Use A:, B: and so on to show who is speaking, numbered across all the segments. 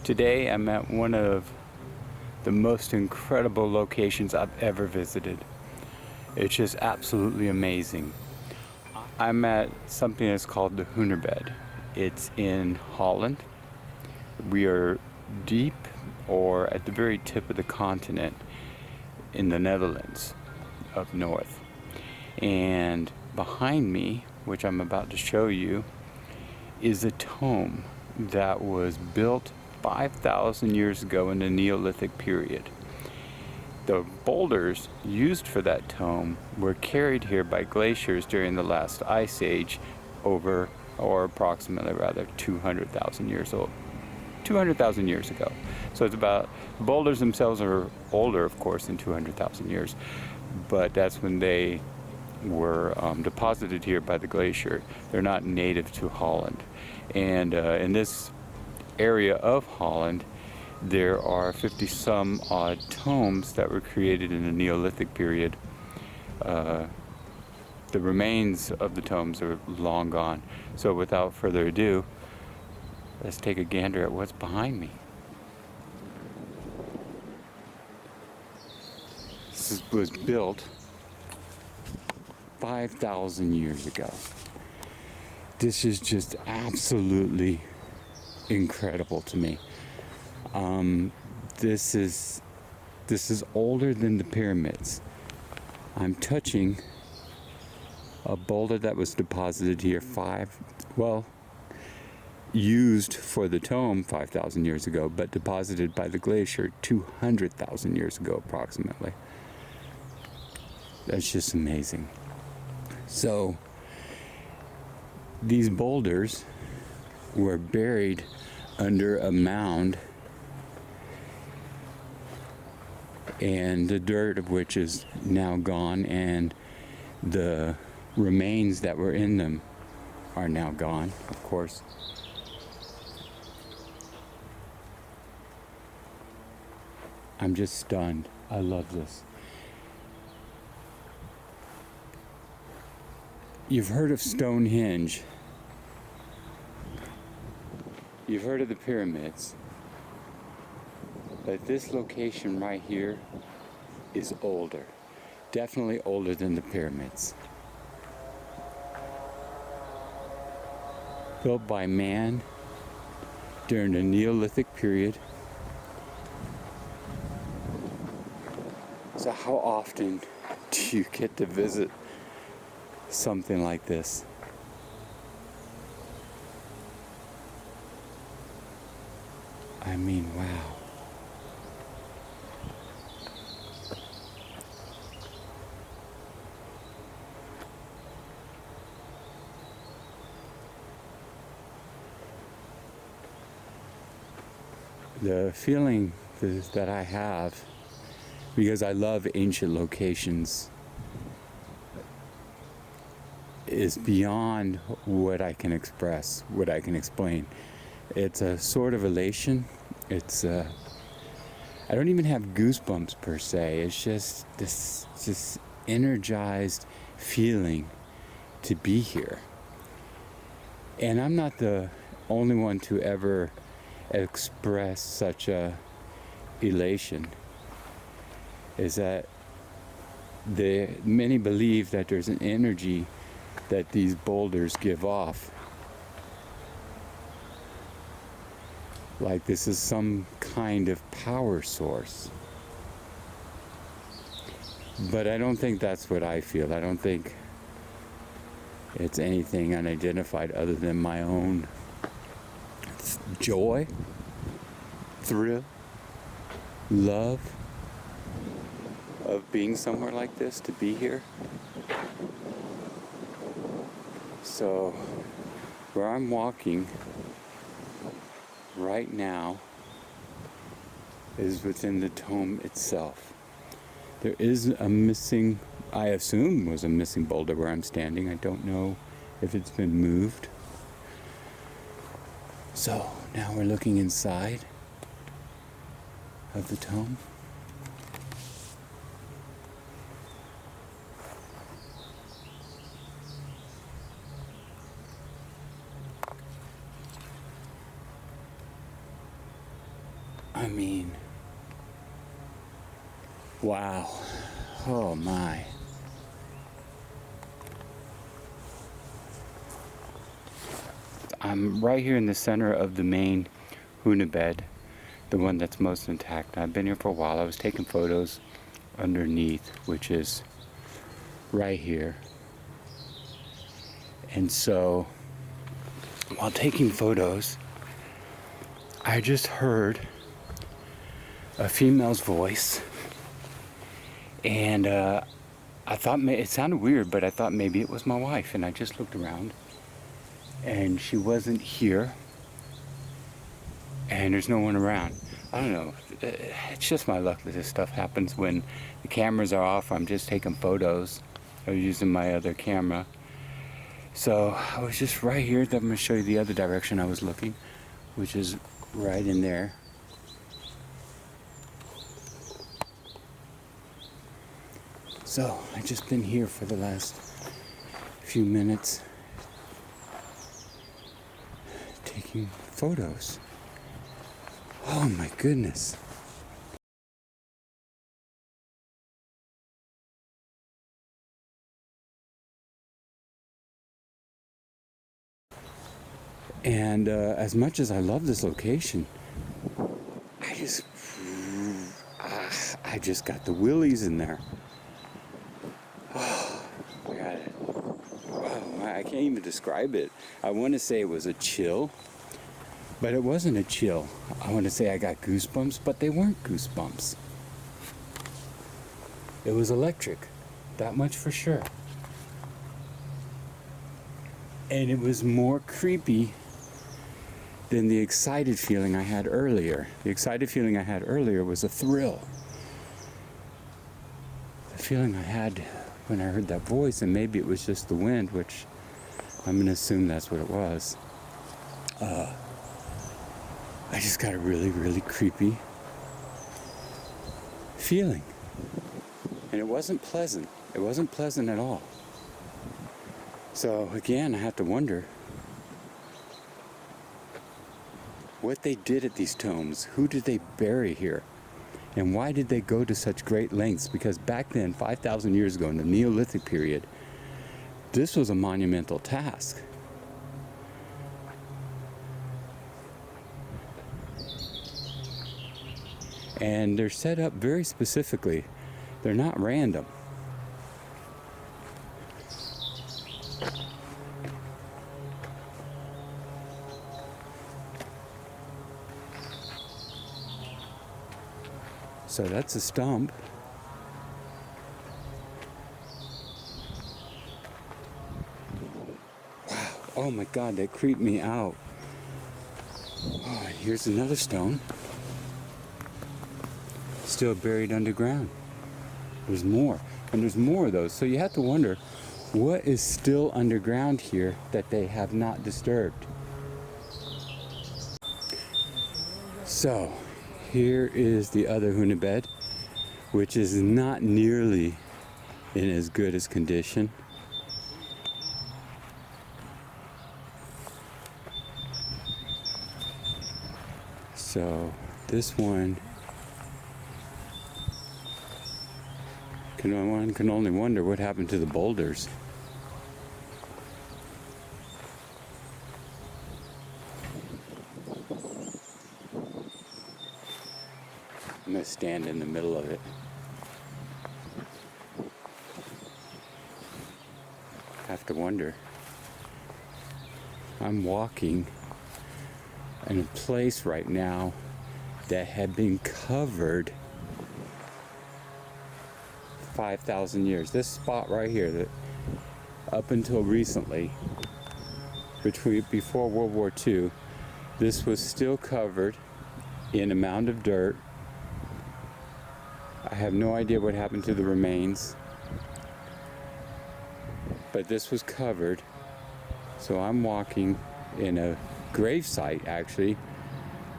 A: Today I'm at one of the most incredible locations I've ever visited. It's just absolutely amazing. I'm at something that's called the Huna Bed. It's in Holland. We are deep, or at the very tip of the continent, in the Netherlands up north. And behind me, which I'm about to show you, is a tomb that was built 5,000 years ago in the Neolithic period. The boulders used for that tomb were carried here by glaciers during the last ice age or approximately 200,000 years old. 200,000 years ago. So it's about, boulders themselves are older, of course, than 200,000 years, but that's when they were deposited here by the glacier. They're not native to Holland. And in this area of Holland, there are 50 some odd tombs that were created in the Neolithic period. The remains of the tombs are long gone. So without further ado, let's take a gander at what's behind me. This was built 5,000 years ago. This is just absolutely incredible to me. This is older than the pyramids. I'm touching a boulder that was deposited here used for the tomb 5,000 years ago, but deposited by the glacier 200,000 years ago approximately. That's just amazing. So these boulders were buried under a mound, and the dirt of which is now gone, and the remains that were in them are now gone, of course. I'm just stunned. I love this. You've heard of Stonehenge. You've heard of the pyramids. But this location right here is older. Definitely older than the pyramids. Built by man during the Neolithic period. So how often do you get to visit something like this? I mean, wow. The feeling that I have, because I love ancient locations, is beyond what I can express, what I can explain. It's a sort of elation. It's I don't even have goosebumps per se. It's just this energized feeling to be here. And I'm not the only one to ever express such a elation. Is that many believe that there's an energy that these boulders give off. Like this is some kind of power source. But I don't think that's what I feel. I don't think it's anything unidentified other than my own joy, thrill, love of being somewhere like this, to be here. So where I'm walking right now is within the tomb itself. There is a missing, I assume was a missing boulder where I'm standing. I don't know if it's been moved. So now we're looking inside of the tomb. I mean, wow. Oh my. I'm right here in the center of the main Huna Bed, the one that's most intact. I've been here for a while. I was taking photos underneath, which is right here. And so, while taking photos, I just heard a female's voice, and I thought it sounded weird, but I thought maybe it was my wife, and I just looked around, and she wasn't here, and there's no one around. I don't know, it's just my luck that this stuff happens when the cameras are off. I'm just taking photos. I was using my other camera. So I was just right here. I'm going to show you the other direction I was looking, which is right in there. So I've just been here for the last few minutes taking photos. Oh my goodness. And as much as I love this location, I just got the Wheelies in there. Oh, I got it. Oh, I can't even describe it. I want to say it was a chill, but it wasn't a chill. I want to say I got goosebumps, but they weren't goosebumps. It was electric, that much for sure. And it was more creepy than the excited feeling I had earlier. The excited feeling I had earlier was a thrill. The feeling I had when I heard that voice, and maybe it was just the wind, which I'm going to assume that's what it was. I just got a really, really creepy feeling. And it wasn't pleasant. It wasn't pleasant at all. So again, I have to wonder what they did at these tombs. Who did they bury here? And why did they go to such great lengths? Because back then, 5,000 years ago in the Neolithic period, this was a monumental task. And they're set up very specifically. They're not random. So that's a stump. Wow, oh my God, that creeped me out. Oh, and here's another stone. Still buried underground. There's more, and there's more of those. So you have to wonder, what is still underground here that they have not disturbed? So, here is the other Huna Bed, which is not nearly in as good as condition. So this one one can only wonder what happened to the boulders. I'm going to stand in the middle of it. I have to wonder. I'm walking in a place right now that had been covered 5,000 years. This spot right here, that up until recently, before World War II, this was still covered in a mound of dirt. I have no idea what happened to the remains, but this was covered. So I'm walking in a grave site, actually,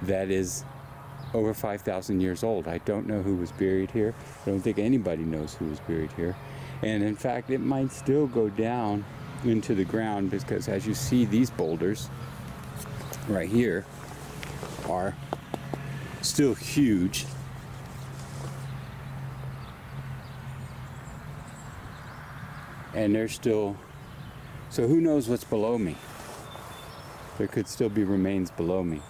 A: that is over 5,000 years old. I don't know who was buried here. I don't think anybody knows who was buried here. And in fact, it might still go down into the ground, because as you see, these boulders right here are still huge. And they're still, so who knows what's below me? There could still be remains below me.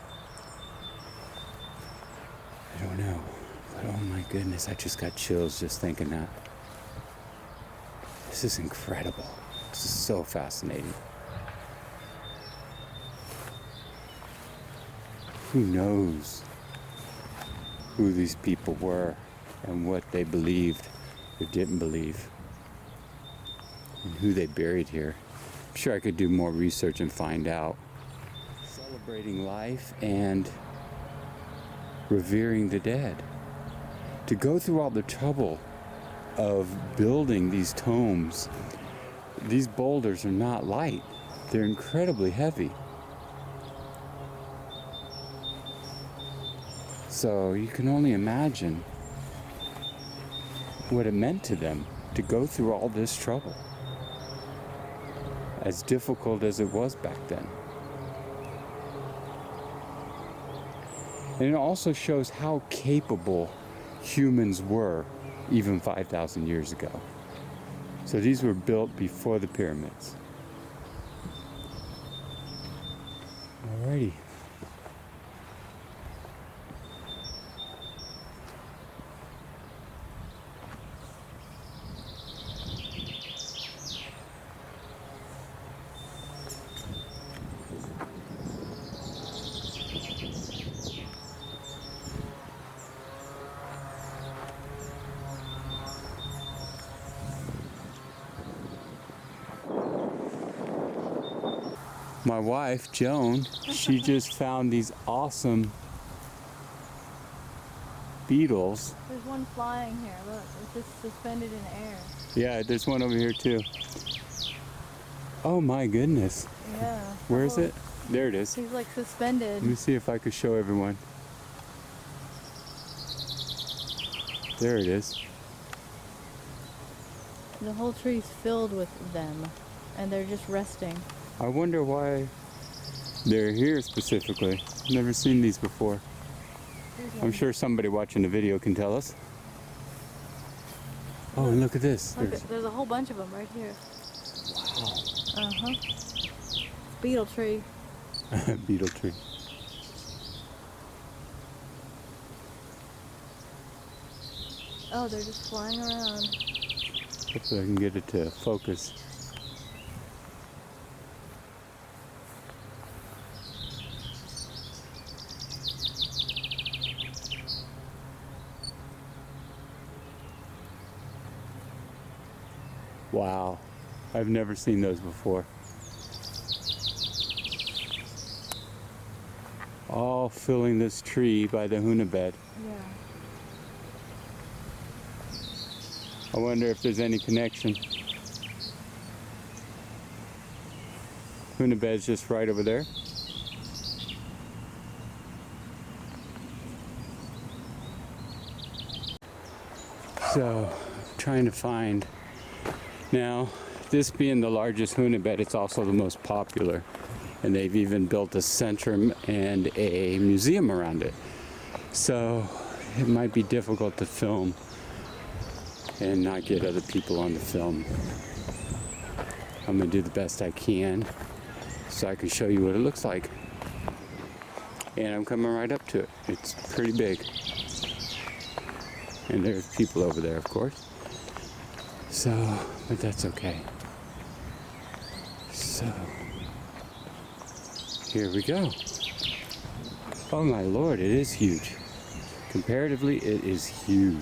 A: I don't know, but oh my goodness, I just got chills just thinking that. This is incredible. This is so fascinating. Who knows who these people were and what they believed or didn't believe, and who they buried here. I'm sure I could do more research and find out. Celebrating life and revering the dead. To go through all the trouble of building these tombs, these boulders are not light. They're incredibly heavy. So you can only imagine what it meant to them to go through all this trouble, as difficult as it was back then. And it also shows how capable humans were even 5,000 years ago. So these were built before the pyramids. Alrighty. My wife, Joan, she just found these awesome beetles.
B: There's one flying here, look, it's just suspended in the air.
A: Yeah, there's one over here too. Oh my goodness.
B: Yeah.
A: Where is it? There it is.
B: He's like suspended.
A: Let me see if I could show everyone. There it is.
B: The whole tree's filled with them, and they're just resting.
A: I wonder why they're here specifically. Never seen these before. I'm sure somebody watching the video can tell us. Oh, and look at this.
B: Look, there's a whole bunch of them right here.
A: Wow.
B: Uh-huh. Beetle tree.
A: Beetle tree.
B: Oh, they're just flying around.
A: Hopefully I can get it to focus. Wow, I've never seen those before. All filling this tree by the Hunebed.
B: Yeah.
A: I wonder if there's any connection. Hunebed's just right over there. So, trying to find. Now, this being the largest Hunebed, it's also the most popular. And they've even built a center and a museum around it. So, it might be difficult to film and not get other people on the film. I'm gonna do the best I can so I can show you what it looks like. And I'm coming right up to it. It's pretty big. And there's people over there, of course. So, but that's okay. So, here we go. Oh my Lord, it is huge. Comparatively, it is huge.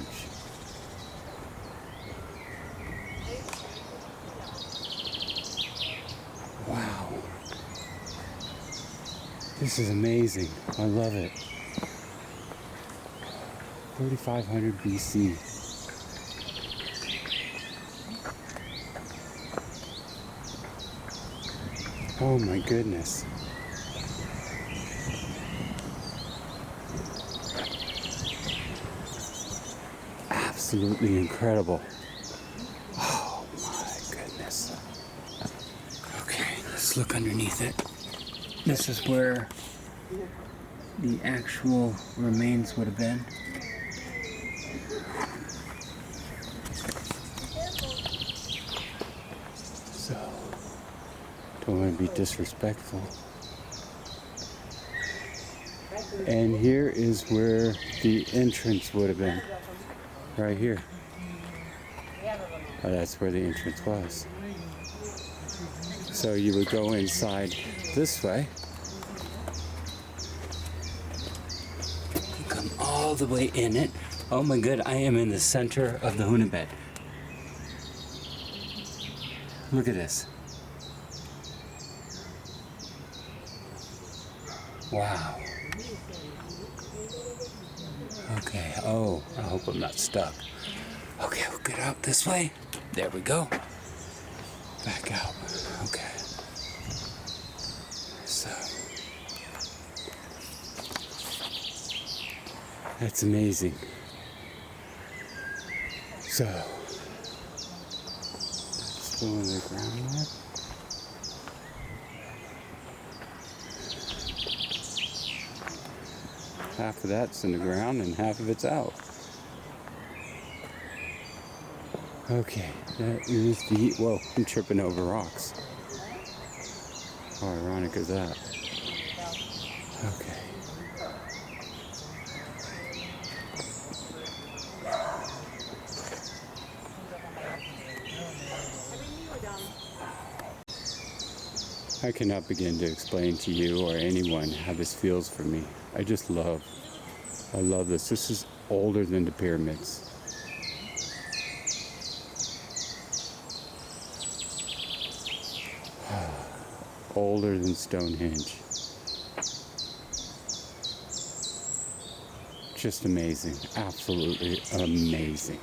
A: Wow. This is amazing. I love it. 3500 BC. Oh my goodness. Absolutely incredible. Oh my goodness. Okay, let's look underneath it. This is where the actual remains would have been. So, don't want to be disrespectful. And here is where the entrance would have been. Right here. Oh, that's where the entrance was. So you would go inside this way. Come all the way in it. Oh my god, I am in the center of the Hunebed. Look at this. Wow. Okay, oh, I hope I'm not stuck. Okay, we'll get out this way. There we go. Back out. Okay. So. That's amazing. So. Still in the ground there. Half of that's in the ground and half of it's out. Okay, that is the, whoa, I'm tripping over rocks. How ironic is that? Okay. I cannot begin to explain to you or anyone how this feels for me. I love this. This is older than the pyramids. Older than Stonehenge. Just amazing. Absolutely amazing.